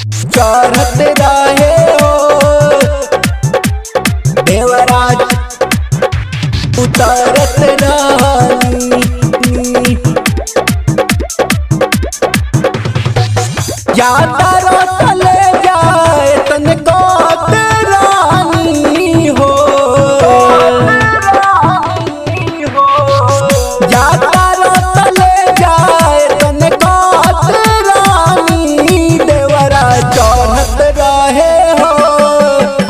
चढ़त रहे हो देवराज उतरत रहनी। जाता रोतले जाए तनको रानी हो, जाता रोतले जाए तनको रानी। देवरा चढ़त रहे हो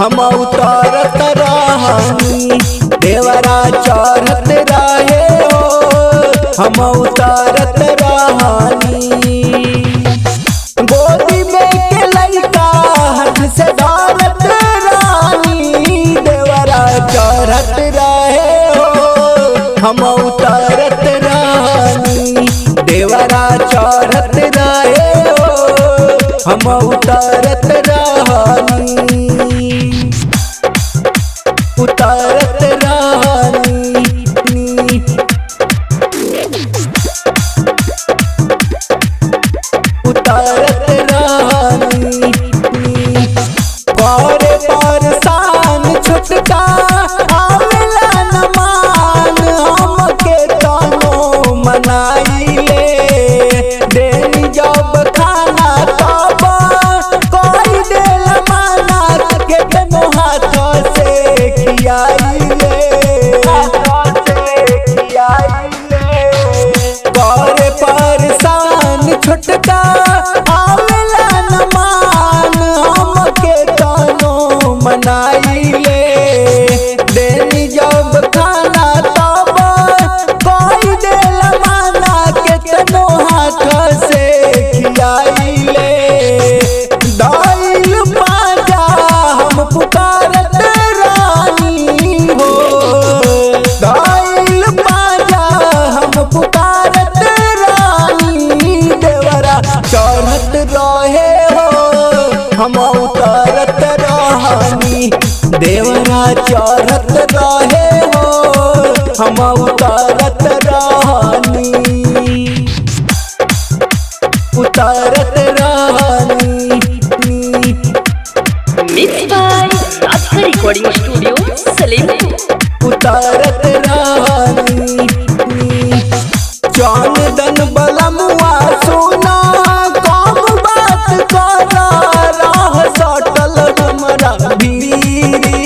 हम उतरत रहनी। देवरा चढ़त रहे हो हम उतरत रहनी। गोदी में के लइका हाथ से धरत रानी। देवरा चढ़त रहे हो हम उतरत रहनी। देवरा चढ़त रहे हो हम उतरत रहनी। उतरत रहनी। उतरत रहनी। करे परेशान छुटका आवेला न मान। हमके तनो मनाइले देनी जब खाना तब कोई देल माना। के तनो हाथ से खियाइले करे परेशान छुटका आवेला न मान। हमके तनो मनाइले देनी जब खाना तब कोई देल माना। के तनो हाथ से खियाइले दाइल पाजा हम पुकारत रानी हो। दाइल पाजा हम पुकारत रानी। देवरा चढ़त रहे हो हम उतरत रहनी। देवरा चढ़त रहे हो हम उतरत रहनी। उतरत रहनी। मिक्स बाय राजका रिकॉर्डिंग स्टूडियो सलेमपुर। उतरत रहनी। चंदन बलमुआ सुना कम बात कर रह सटल हमरा भीरी।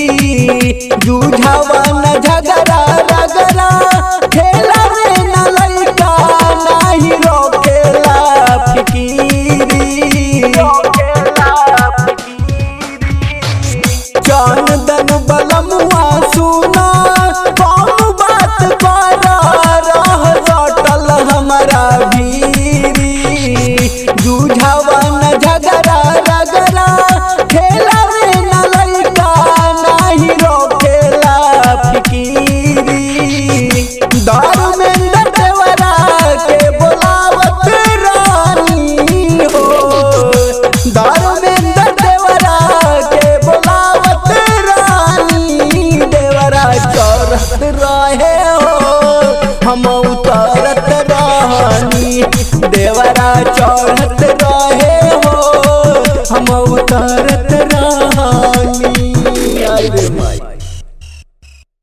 जूझावा न झगड़ा रगड़ा खेला रे न लइका नाही रोकेला फिकीरी। चंदन बलमुआ सुना कम बात कर रह सटल हमरा भीरी। जूझावा न झगड़ा रगड़ा खेला रे न लइका नाही रोकेला फिकीरी। धर्मेंद्र देवरा के बोलावत रानी हो। धर्मेंद्र देवरा के बोलावत रानी। देवरा चढ़त रहे हो हम उतरत रहनी। देवरा चढ़त रहे हो हम उतरत